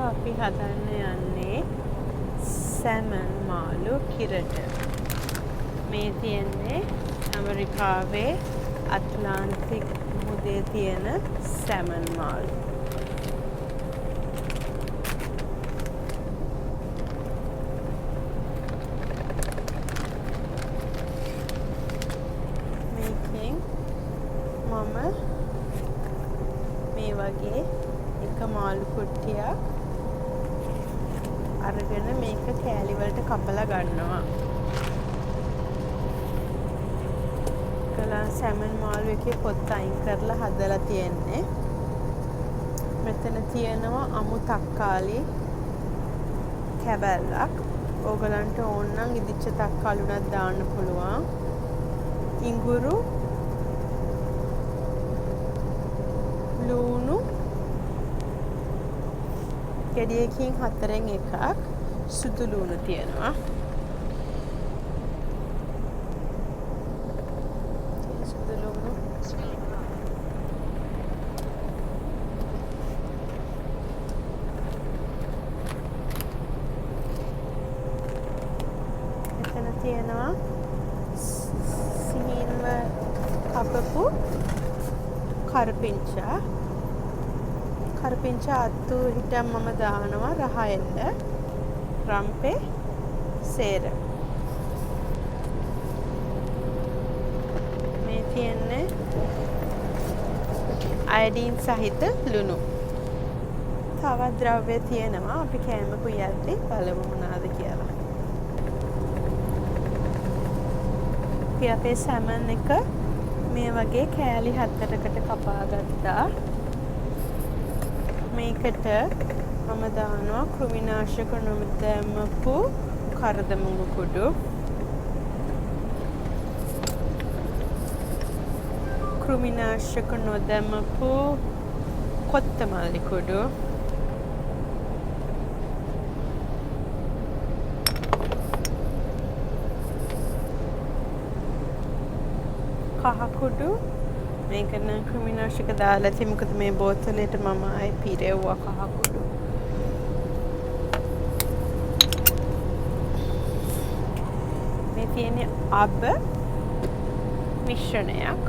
අපි හදන්න යන්නේ සැමන් මාළු කිරට. මේ තියෙන්නේ ඇමරිකාවේ ඇට්ලාන්ටික් මුහුදේ තියෙන සැමන් මාළු. මේකෙන් මම මේ වගේ එක මාළු කුට්ටියක් අරගෙන මේක කෑලි වලට කපලා ගන්නවා. කලන් සැමන් මාළු එකේ පොත් අයින් කරලා හදලා තියෙන්නේ. මෙතන තියෙනවා අමු තක්කාලි කැබැල්ලක්. ඕගලන්ට ඕන නම් ඉදිච්ච තක්කාලි උනත් දාන්න පුළුවන්. ඉඟුරු, ලුණු ගෙඩියකින් 4න් එකක්, සුදු ලුණු තියෙනවා. සුදු ලුණු එතන තියෙනවා සිහින්ව කපපු කරපිංචා. කරපිංචා අත්තු හිටම් මම දානවා රහයෙන්ද රම්පේ සේර. මේ තියෙන්නේ අයඩීන් සහිත ලුණු. තවත් ද්‍රව්‍ය තියෙනවා. අපි කෑමකු යද්දි බලමු මොනවාද කියලා. අපි අපේ සැමන් එක මේ වගේ කෑලි 7කට කපා ගත්තා. මේකට මම දානවා කෘමිනාශක නොදැමපු කරදමුඟු කුඩු, කෘමිනාශක නොදැමපු කොත්තමල්ලි කුඩු, කහ කුඩු. මේක නම් කෘමිනාශක දාලා තියෙන්නේ. මොකද මේ බෝතලෙට මම ආයි පිරෙව්වා කහ කුඩු. මේ තියෙන්නේ අබ මිශ්‍රණයක්.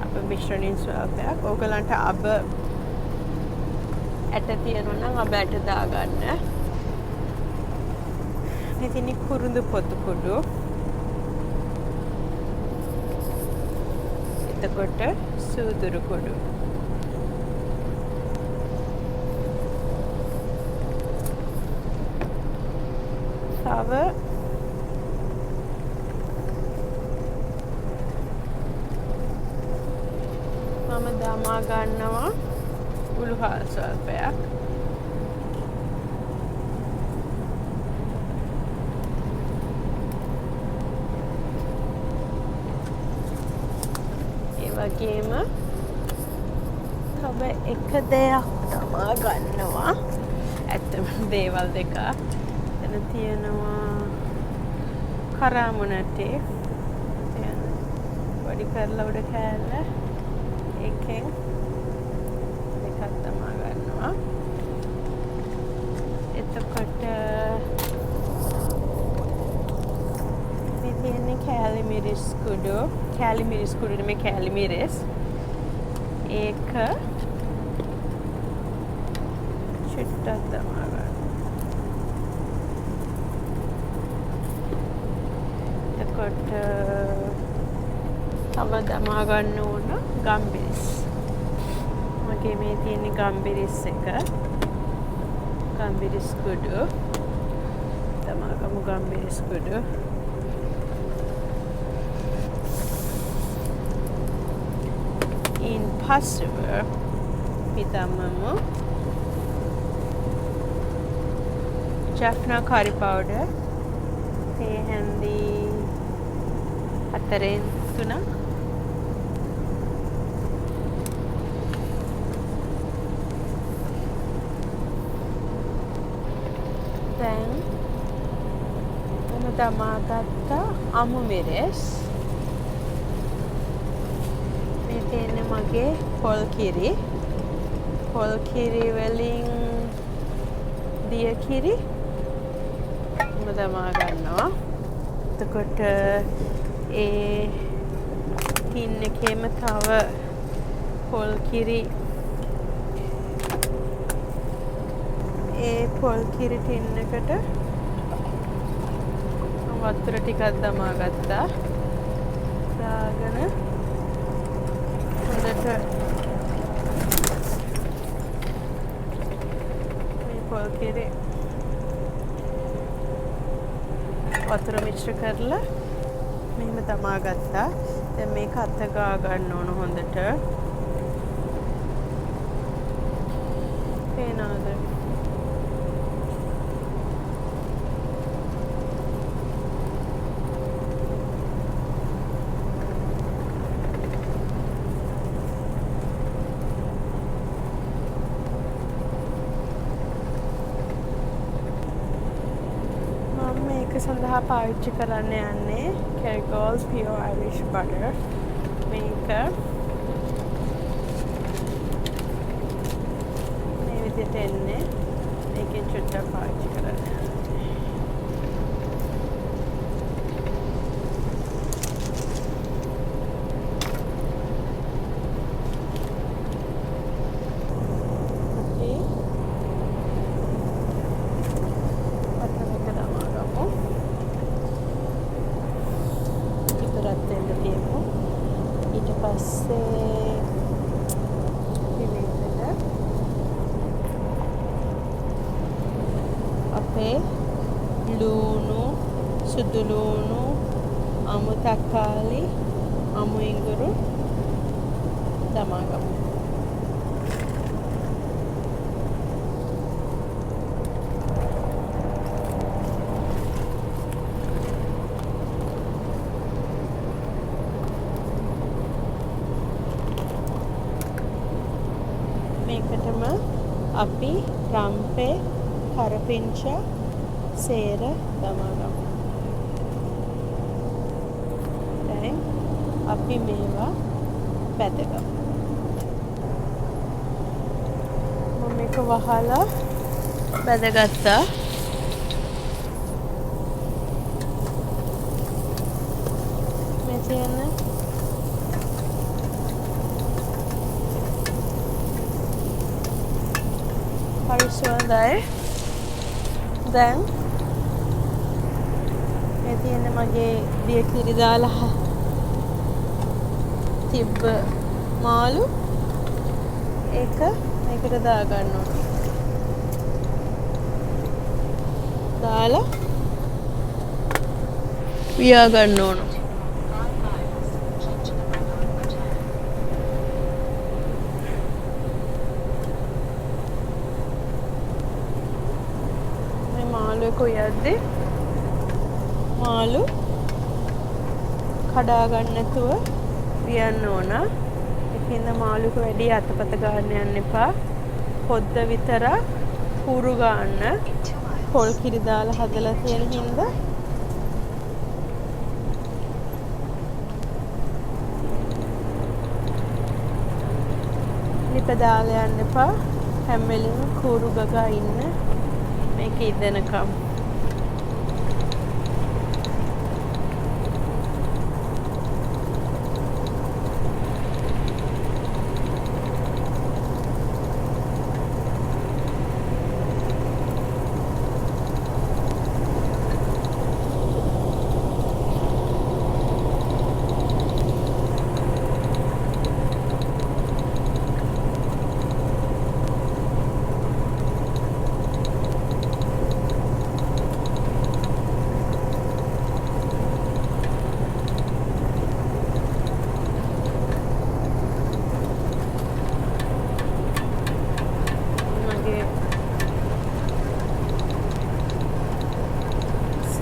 අබ මිශ්‍රණයෙන් ස්වල්පයක්. ඕගලන්ට අබ ඇට තියෙනවා නම් අබ ඇට දාගන්න. මේ තියෙන්නේ කුරුඳු පොතු කුඩු. එතකොට සූදුරු කුඩු. තව මම දමා ගන්නවා උළුහල් ස්වල්පයක්. වගේම තව එක දෙයක් තමා ගන්නවා. ඇත්තම දේවල් දෙක. එතන තියෙනවා කරාමුණටේ. පොඩි කරලා උඩ කෑල්ල එකෙන් දෙකක් තමා ගන්නවා. එතකොට මේ තියෙන්නේ කෑලි මිරිස් කුඩු. කෑලි මිරිස් කුඩු නෙමෙයි කෑලි මිරිස්. ඒක චුට්ටක් තමා ගන්න. එතකොට තව දමා ගන්න ඕන ගම්බිරිස්. මගේ මේ තියෙන ගම්බිරිස් එක. ගම්බිරිස් කුඩු. තමා ගමු ගම්බිරිස් කුඩු. පස්සුව හිතමමු ජැෆ්නා කරි පවුඩර් තේ හැන්දි 4න් 3ක්. දැන් මම දමාගත්ත අමු මිරිස්. මේ තියෙන්නේ මගේ පොල් කිරි. පොල් කිරි වලින් දිය කිරි දමා ගන්නවා. එතකොට ඒ ටින් එකේම තව පොල් කිරි ටින් එකට වතුර ටිකක් දමා ගත්තා. දාගෙන හොඳට මේ පොල් කිරි වතුර මිශ්‍ර කරලා මෙහෙම දමා ගත්තා. දැන් මේක අත ගා ගන්න ඕන හොඳට. පේනවද? සඳහා පාවිච්චි කරන්න යන්නේ Kerrygold Pure Irish Butter. මේක මේ විදිහට එන්නේ. මේකෙන් චුට්ටක් පාවිච්චි කරන්න යන්නේ. ලුණු, සුදු ලුණු, අමු තක්කාලි, අමු ඉඟුරු දමා ගමු. මේකටම අපි රම්පේ, කරපිංචා, සේර දමා ගමු. දැන් අපි මේවා බැදගමු. මම මේක වහලා බැදගත්තා. මේ තියෙන හරි සුවඳයි. දැන් මේ තියෙන මගේ දිය කිරි දාලා තිබ්බ මාළු ඒක මේකට දා ගන්න ඕන. දාලා පියා ගන්න ඕන. මේ මාළු එක උයද්දී මාළු කඩා ගන්න නැතුව වියන්න ඕන. ඒකින්ද මාළුක වැඩි අතපත ගන්න යන්න එපා. පොද්ද විතර පුරු ගන්න. පොල් කිරි දාලා හදලා තියෙන හින්දා ලිප දාලා යන්න එපා. හැම වෙලෙම කූරු ගගා ඉන්න. මේක ඉදෙනකම්.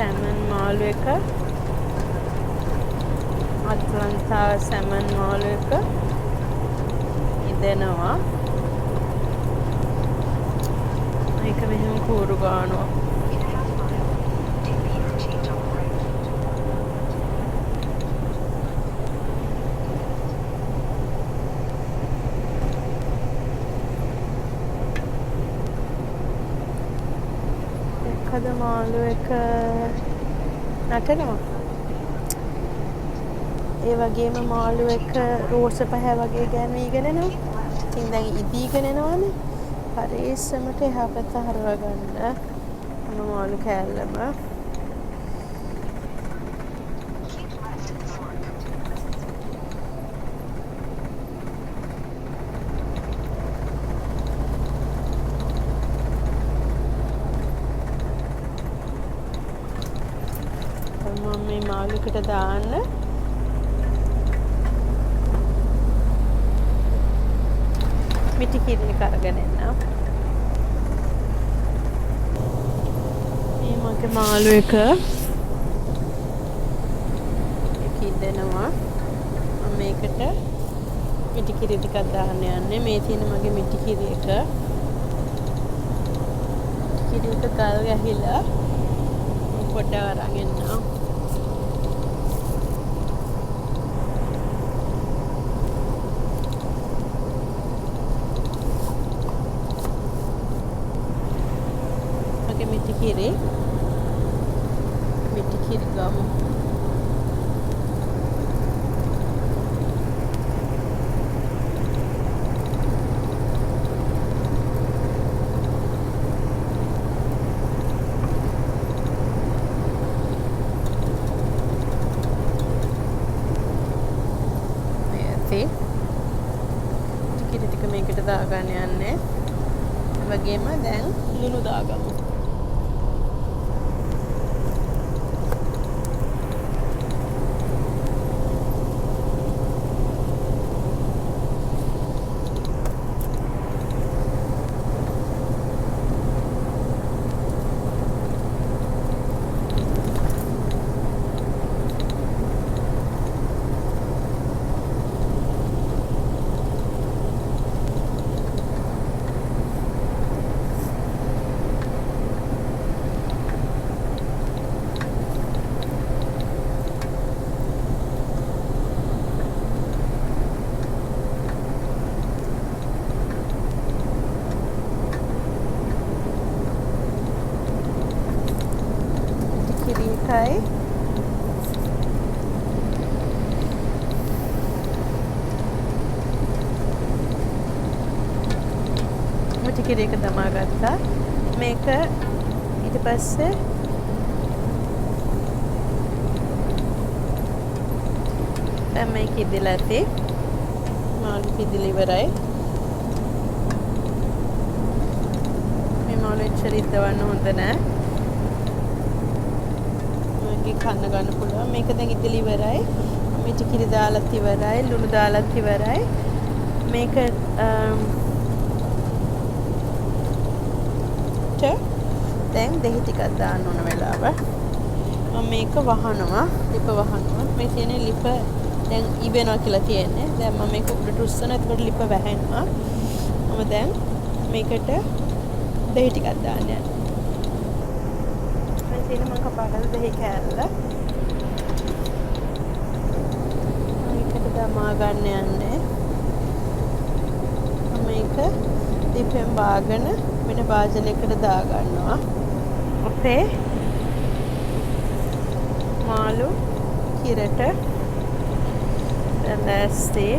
Salmon මාළු එක අට්ලන්ටා salmon මාළු එක ඉදෙනවා. මේක මෙහෙම කූරු ගන්නවා. මොකද මාළු එක නටනවා. ඒ වගේම මාළු එක රෝස පැහැ වගේ ගෑනීගෙන එනවා. ඉතින් දැන් ඉදීගෙන එනවානේ. පරිස්සමට එහා පැත්ත හරව ගන්න. මාළු කෑල්ලම මම මේ මාළුකට දාන්න මිටි කිරි එක අරගෙන එන්න. මේ මගේ මාළු එක කිදෙනවා. මම මේකට මිටි කිරි ටිකක් දාන්න යන්නේ. මේ තියෙන මගේ මිටි කිරි එක. කිරි එක ගල් ගැහිලා පොඩ්ඩක් අරන් එන්න. මිටි කිරි ගමු. මේ කිරි ටික මේකට දාගන්න යන්නේ. ඒ වගේම දැන් ලුණු දාගමු. Okay. මිටි කිරි එක දමා ගත්තා. මේක ඊට පස්සේ දැන් මේක ඉදලා ඇති. මාළු ඉදලා ඉවරයි. මේ මාළු එච්චර ඉදවන්න හොඳ නෑ. කන්න ගන්න පුළුවන්. මේක දැන් ඉදලා ඉවරයි. මිටි කිරි දාලත් ඉවරයි. ලුණු දාලත් ඉවරයි. මේක දැන් දෙහි ටිකක් දාන්න ඕන වෙලාව. මම මේක වහනවා. ලිප වහනවා. මේ තියෙන ලිප දැන් ඉවෙනවා කියලා තියෙන්නේ. දැන් මම මේක උඩට උස්සන. එතකොට ලිප වැහෙනවා. මම දැන් මේකට දෙහි ටිකක් දාන්න යනවා. මම කපාගන්න දෙහි කෑල්ල මේකට දමා ගන්න යන්නේ. මේක දීපෙන් බාගෙන වෙන භාජනයකට දා ගන්නවා. අපේ මාළු කිරට දැන් දැස්සේ